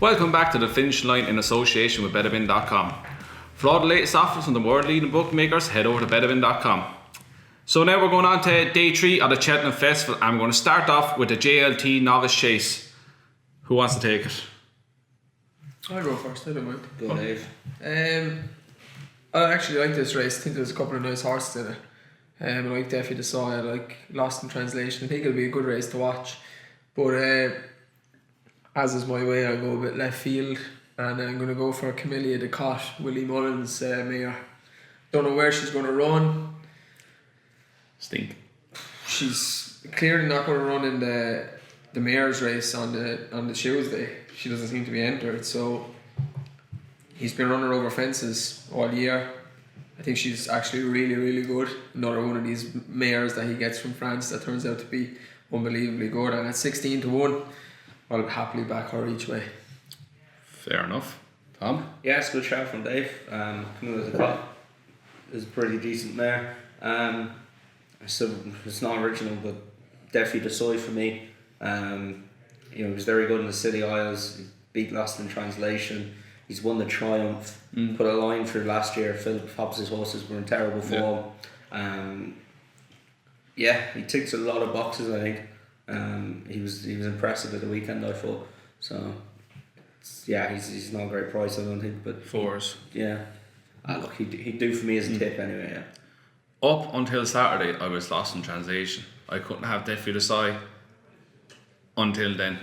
Welcome back to the Finish Line in association with betterwin.com. For all the latest offers from the world leading bookmakers, head over to betterwin.com. So now we're going on to day 3 of the Cheltenham Festival, and we're going to start off with the JLT Novice Chase. Who wants to take it? I'll go first, I don't mind. Go Dave. I actually like this race. I think there's a couple of nice horses in it. I like Defi Du Seuil, I like Lost in Translation. I think it'll be a good race to watch. But as is my way, I'll go a bit left field, and I'm going to go for Camelia de Cotte, Willie Mullins' mare. Don't know where she's going to run. Stink. She's clearly not going to run in the mare's race on the Tuesday. She doesn't seem to be entered, so he's been running over fences all year. I think she's actually really, really good. Another one of these mares that he gets from France that turns out to be unbelievably good. And at 16-1, I'll happily back her each way. Fair enough. Tom? Yeah, it's a good shout from Dave. Camelia de Cotte is a pretty decent mare. So it's not original, but Defi Du Seuil for me. He was very good in the City Isles. He beat Lost in Translation. He's won the Triumph. Put a line through last year. Philip Hobbs' horses were in terrible form. He ticks a lot of boxes, I think. He was impressive at the weekend, I thought. So he's not a great price, I don't think. But Fours. Yeah. Look, he'd do for me as a tip anyway. Yeah. Up until Saturday, I was Lost in Translation. I couldn't have Defi Du Seuil until then.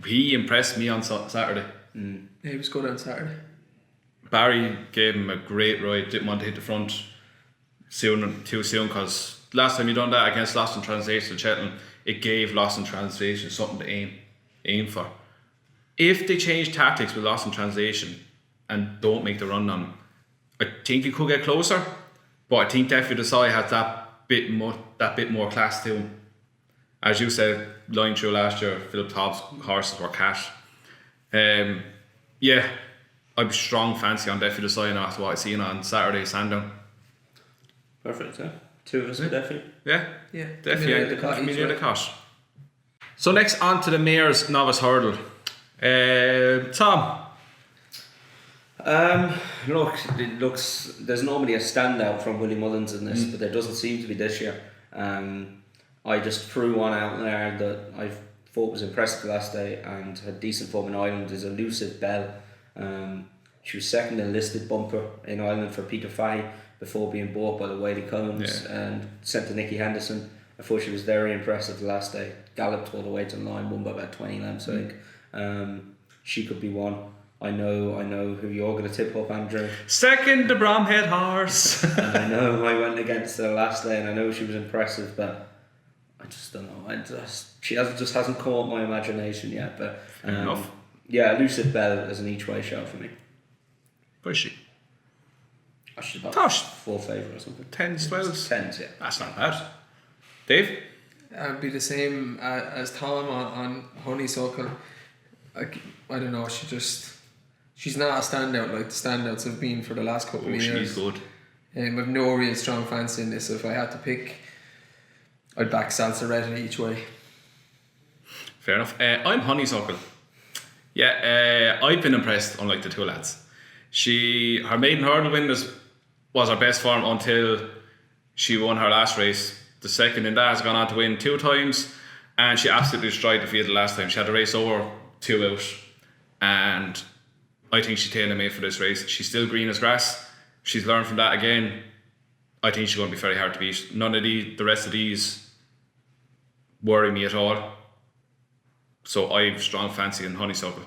He impressed me on Saturday. Yeah, he was good on Saturday. Barry gave him a great ride. Didn't want to hit the front too soon, because last time he done that against Lost in Translation at Cheltenham, it gave Lost in Translation something to aim for. If they change tactics with Lost in Translation and don't make the run on him, I think he could get closer. But I think Defi Du Seuil has that bit more class to him. As you said, line through last year, Philip Hobbs' horses were cash. I'd be strong fancy on Defi Du Seuil after what I seen on Saturday Sandown. Perfect, yeah. 2 of us for Defi. Yeah, Defi and Camelia de Cotte. So next on to the Mayor's Novice Hurdle. Tom. Look, it looks. There's normally a standout from Willie Mullins in this, but there doesn't seem to be this year. I just threw one out there that I thought was impressive last day and had decent form in Ireland. Is Elusive Belle. She was second in listed bumper in Ireland for Pic D'Orhy before being bought by the Whaley Combs and sent to Nicky Henderson. I thought she was very impressive the last day. Galloped all the way to the line, won by about 20 lengths, I think. She could be one. I know who you're going to tip up, Andrew. Second, the Bromhead horse. And I know I went against her last day, and I know she was impressive, but I just don't know. She hasn't caught my imagination yet. But enough. Yeah, Elusive Belle is an each way show for me. Where is she? She's about Gosh. 4 favourite or something. 10s, 12s. 10s, yeah. That's not bad. Dave? I'd be the same as Tom on Honeysuckle. I don't know, she's not a standout like the standouts have been for the last couple of years. She's good. I've no real strong fancy in this, so if I had to pick, I'd back Salsaretta each way. Fair enough. I'm Honeysuckle. Yeah, I've been impressed, unlike the two lads. Her maiden hurdle win was her best form until she won her last race. The second in that has gone on to win 2 times, and she absolutely destroyed the field the last time. She had the race over 2 out, and I think she's tailor-made for this race. She's still green as grass. She's learned from that again. I think she's going to be very hard to beat. None of the rest of these worry me at all. So I have strong fancy in Honeysuckle.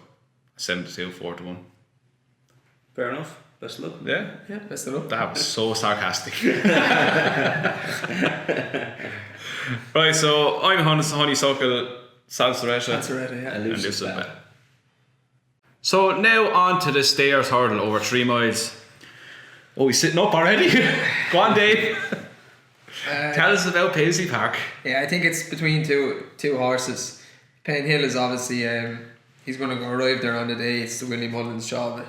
7-2, 4-1. Fair enough. Best of luck. Yeah, Best of luck. that was so sarcastic. Right, so I'm Honeysuckle, Salsaretta, Yeah. and Elusive Belle. So now on to the stairs hurdle over 3 miles. Oh, he's sitting up already. Go on, Dave. Tell us about Paisley Park. Yeah, I think it's between two horses. Penn Hill is obviously he's going to arrive there on the day. It's the Willie Mullins job.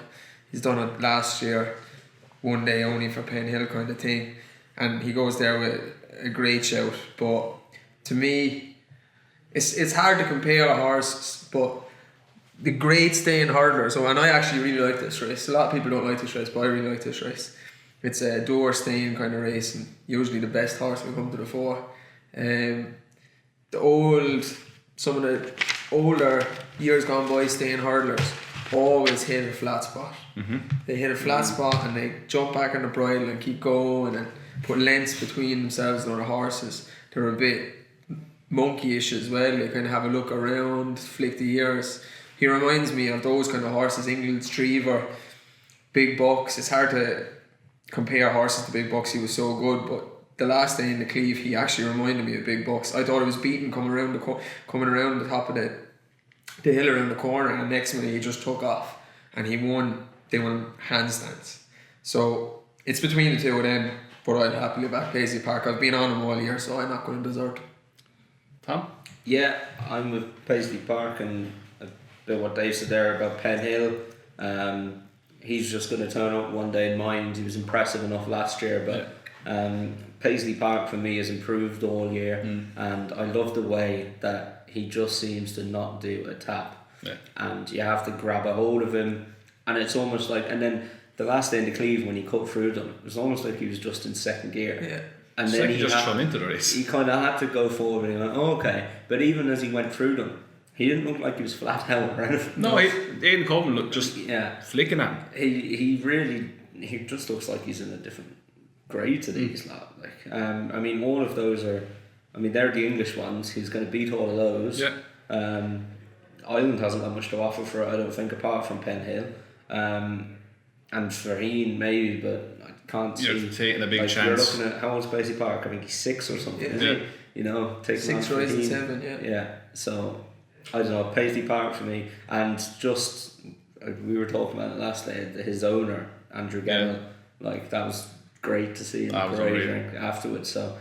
He's done it last year, one day only for Penn Hill kind of thing, and he goes there with a great shout. But to me, it's hard to compare a horse, but the great staying hurdler. So, and I actually really like this race. A lot of people don't like this race, but I really like this race. It's a door staying kind of race, and usually the best horse will come to the fore. Some of the older years gone by staying hurdlers always hit a flat spot. They hit a flat spot and they jump back on the bridle and keep going and put lengths between themselves and other horses. They're a bit monkeyish as well. They kind of have a look around, flick the ears. He reminds me of those kind of horses, England's Trevor, Big Bucks. It's hard to compare horses to Big Bucks. He was so good, but the last day in the Cleeve, he actually reminded me of Big Bucks. I thought he was beaten coming around the top of the hill around the corner, and the next minute he just took off and he won. They won handstands. So it's between the two of them, but I'd happily back Paisley Park. I've been on him all year, so I'm not going to desert. Tom? Yeah, I'm with Paisley Park, and a bit what Dave said there about Penn Hill. He's just going to turn up one day in mind. He was impressive enough last year, but Paisley Park for me has improved all year, and I love the way that he just seems to not do a tap, and you have to grab a hold of him, and it's almost like, and then the last day in the Cleeve when he cut through them, it was almost like he was just in second gear. Yeah. And And then then he just shone into the race. He kind of had to go forward, and he went, oh, okay. But even as he went through them, he didn't look like he was flat out or anything. No, Aidan Coleman looked just flicking at him. He just looks like he's in a different grade to these lot. Like, I mean, all of those are, I mean, they're the English ones. He's going to beat all of those. Yeah. Ireland hasn't got much to offer for it, I don't think, apart from Penn Hill. And Farine maybe, but I can't see. You're taking a big like, chance. You're looking at, how old's Paisley Park? I think he's 6 or something. Yeah. Isn't he? You know, taking 6 on rides and 15. 7, Yeah, so I don't know, Paisley Park for me, and just we were talking about it last day. His owner Andrew Gemmell, like that was great to see in the parade afterwards. So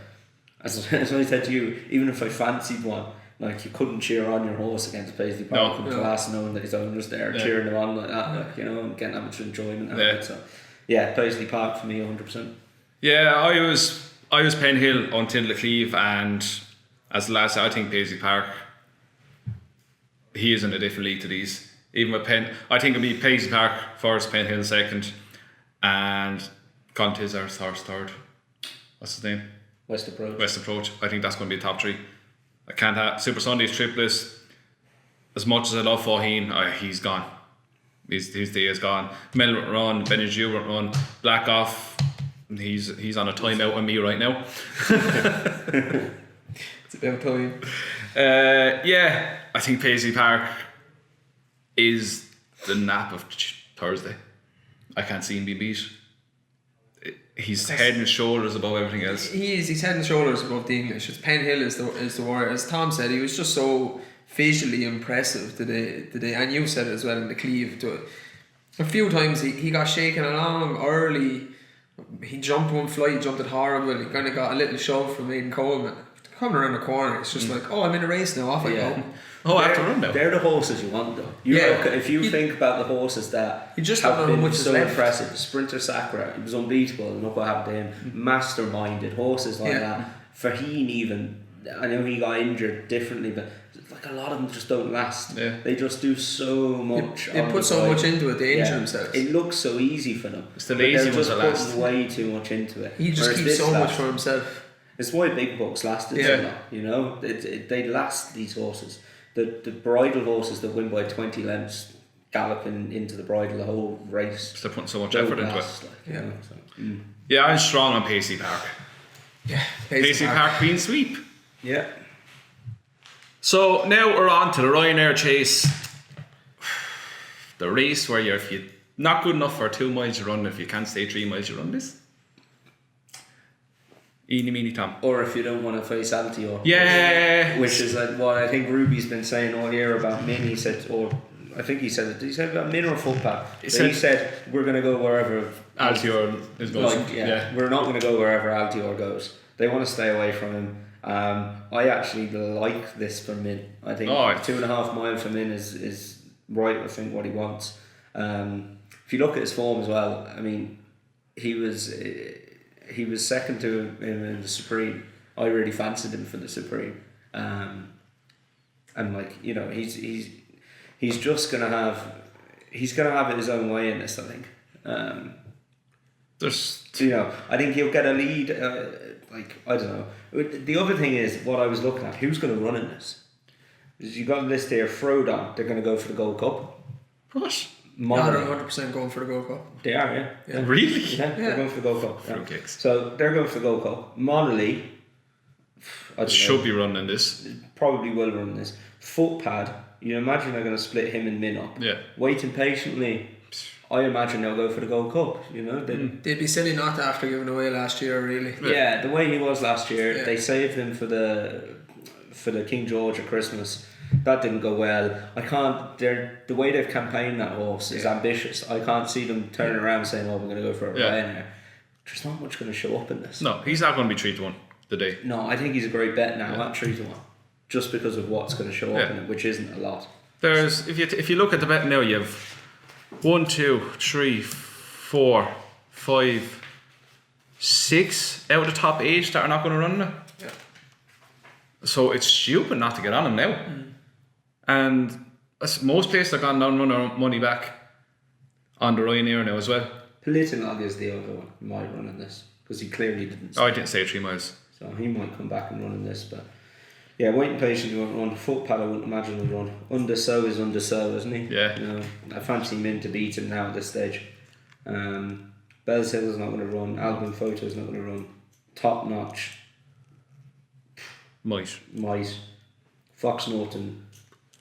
as I said to you, even if I fancied one, like you couldn't cheer on your horse against Paisley Park in class, knowing that his owner's there cheering them on like that, like, you know, and getting that much enjoyment out of it. So yeah, Paisley Park for me 100%. Yeah, I was Penn Hill until the Cleeve, and as the last, I think Paisley Park, he is in a different league to these. Even with Penn, I think it'll be Paisley Park first, Penn Hill second, and Conte is our third. What's his name? West Approach. I think that's going to be a top 3. I can't have Super Sunday's triplets. As much as I love Faheen, he's gone. His day is gone. Mel won't run, Benji won't run, Black off. He's on a timeout on me right now. It's about time. Yeah, I think Paisley Park is the nap of Thursday. I can't see him being beat. He's head and shoulders above everything else. He's head and shoulders above the English. It's Penn Hill is the warrior. As Tom said, he was just so visually impressive today, and you said it as well in the Cleeve. A few times he got shaken along early. He jumped one flight, he jumped it horrible. He kind of got a little shove from Aidan Coleman. Coming around the corner, it's just like, oh, I'm in a race now, off I go. Oh, I have to run now. They're the horses you want, though. If you think about the horses that you just have don't know been how much so is left. impressive, Sprinter Sacra, he was unbeatable, and look what happened to him. Masterminded horses like that. Faheen even, I know he got injured differently, but like a lot of them just don't last. Yeah. They just do so much. They put so much into it, they injure themselves. It looks so easy for them. It's the lazy ones that last. They're just putting way too much into it. He just keeps so much for himself. It's why Big Bucks lasted so long, you know. They last, these horses. The bridle horses that win by 20 lengths galloping into the bridle the whole race. They're putting so much effort into it. Yeah, I'm strong on Paisley Park. Yeah, Paisley Park clean sweep. Yeah. So now we're on to the Ryanair Chase. The race where if you're not good enough for 2 miles you run, if you can't stay 3 miles you run this. Eeny meeny Tom. Or if you don't want to face Altior. Yeah. Which is like what I think Ruby's been saying all year about Min. He said, or I think he said it. Did he say about Min or Footpath? He said we're going to go wherever Altior is going. We're not going to go wherever Altior goes. They want to stay away from him. I actually like this for Min. I think 2.5 miles for Min is right. I think what he wants. If you look at his form as well, I mean, he was second to him in the Supreme. I really fancied him for the Supreme, and like, you know, he's he's just gonna have it his own way in this. I think. I think he'll get a lead. I don't know. The other thing is what I was looking at. Who's going to run in this? You got a list here. Frodon. They're going to go for the Gold Cup. What? Yeah, they're 100% going for the Gold Cup. They are, yeah. Really? Yeah, they're going for the Gold Cup. Fruit cakes. So they're going for the Gold Cup. Monolly. Should be running this. Probably will run this. Footpad. You imagine they're going to split him and Min up. Yeah. Waiting patiently. I imagine they'll go for the Gold Cup. They'd be silly not to after giving away last year, really. Yeah, the way he was last year, Yeah. they saved him for the King George at Christmas. That didn't go well. The way they've campaigned that horse is ambitious. I can't see them turning around and saying, "Oh, we're going to go for a Ryanair." There's not much going to show up in this. No, he's not going to be 3-1 the day. No, I think he's a great bet now at 3-1, just because of what's going to show up in it, which isn't a lot. There's if you look at the bet now, you have 1, 2, 3, 4, 5, 6 out of the top 8 that are not going to run now. Yeah. So it's stupid not to get on him now. And most places are gone down run their money back on the Ryanair now as well. Politinag is the other one who might run in this, because he clearly didn't. I didn't say 3 miles. So he might come back and run in this, but yeah, waiting patiently won't run. Footpad I wouldn't imagine will run. Under So is Under So, isn't he? Yeah. I fancy him in to beat him now at this stage. Bell's Hill is not going to run. Album Photo is not going to run. Top Notch Might. Fox Norton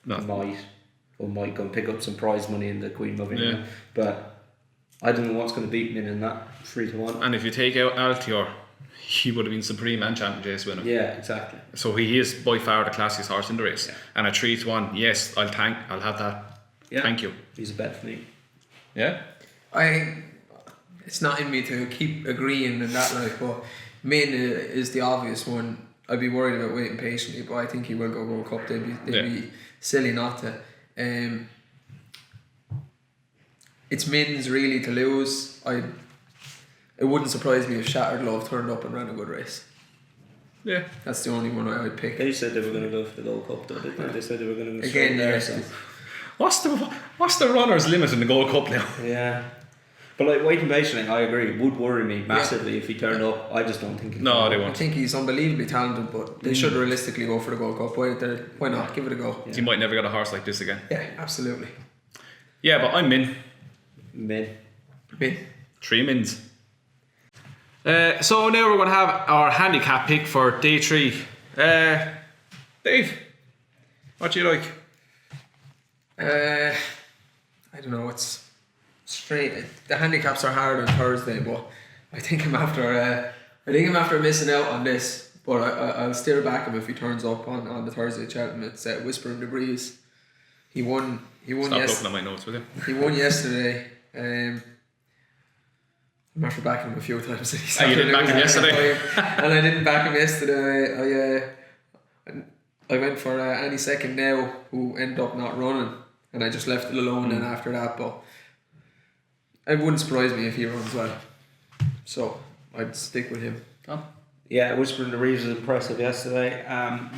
No. might go and pick up some prize money in the Queen Mother. Yeah. But I don't know what's going to beat Min in that 3-1. And if you take out Altior, he would have been supreme and champion chase winner. Yeah, exactly. So he is by far the classiest horse in the race. Yeah. And a 3-1, yes, I'll have that. Yeah. Thank you. He's a bet for me. Yeah. It's not in me to keep agreeing in that, but Min is the obvious one. I'd be worried about waiting patiently, but I think he will go Gold Cup. They'd be silly not to. It's Min's really to lose. It wouldn't surprise me if Shattered Love turned up and ran a good race. Yeah. That's the only one I would pick. They said they were going to go for the Gold Cup, though, didn't they? They said they were going to go Again, there. yeah. So. What's the runner's limit in the Gold Cup now? Yeah. But waiting patiently, I agree. It would worry me massively if he turned up. I just don't think. No, they I won't. think he's unbelievably talented, but they should realistically go for the Gold Cup. Why not? Give it a go. He might never get a horse like this again. Yeah, absolutely. Yeah, but I'm Min. Min. 3 mins. So now we're going to have our handicap pick for day 3. Dave, what do you like? I don't know. It's straight. The handicaps are hard on Thursday, but I think I'm after missing out on this. But I'll still back him if he turns up on the Thursday at Cheltenham. It's Whispering the Breeze. He won. Stop looking at my notes with you. He won yesterday. I'm after backing him a few times. You didn't back him yesterday? And I didn't back him yesterday. I went for Any Second Now, who ended up not running, and I just left it alone then after that. But it wouldn't surprise me if he runs well. So I'd stick with him. Yeah, Whispering the Reeves was impressive yesterday.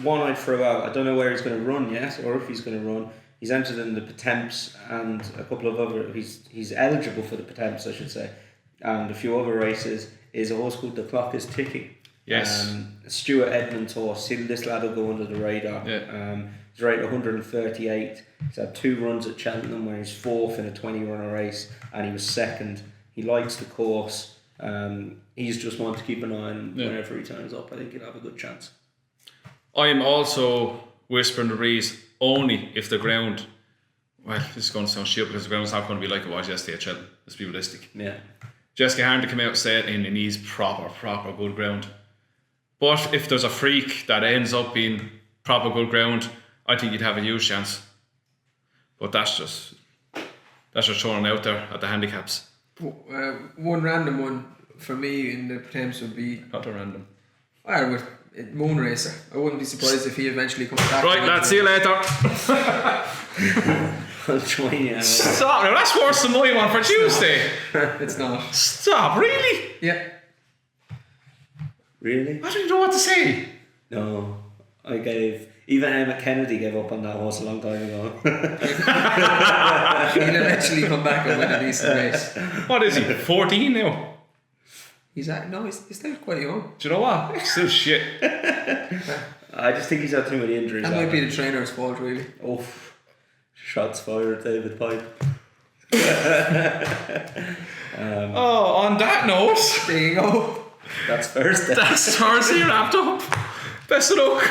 One I'd throw out. I don't know where he's going to run yet, or if he's going to run. He's entered in the Potemps and a couple of other. He's eligible for the Potemps, I should say, and a few other races. Is a horse called The Clock Is Ticking. Yes. Stuart Edmund's horse. This lad will go under the radar. Yeah. He's rated 138. He's had 2 runs at Cheltenham where he's 4th in a 20-runner race, and he was 2nd. He likes the course. He's just one to keep an eye on whenever he turns up. I think he'll have a good chance. I am also Whispering the Breeze only if the ground. Well, this is going to sound shit because the ground's not going to be like it was yesterday at Cheltenham. Let's be realistic. Yeah. Jessica Harrington came out and said it needs proper good ground. But if there's a freak that ends up being proper good ground, I think you'd have a huge chance. But that's just throwing it out there at the handicaps. One random one for me in the Potemps would be Not a random. with Moonracer. I wouldn't be surprised if he eventually comes back. Right, lads, see you later. I'll join you. Stop now, that's worse than my one for Tuesday. It's not. Stop, really? Yeah. Really? I don't even know what to say. No. I gave Even Emmet Kennedy gave up on that horse a long time ago. He'll eventually come back and win a decent race. What is he? 14 now. He's still quite young. Do you know what? Still shit. I just think he's had too many injuries. That might be the trainer's fault, really. Oh, shots fired, David Pipe. On that note, There you go. That's Thursday. that's Thursday wrapped up. Best of luck.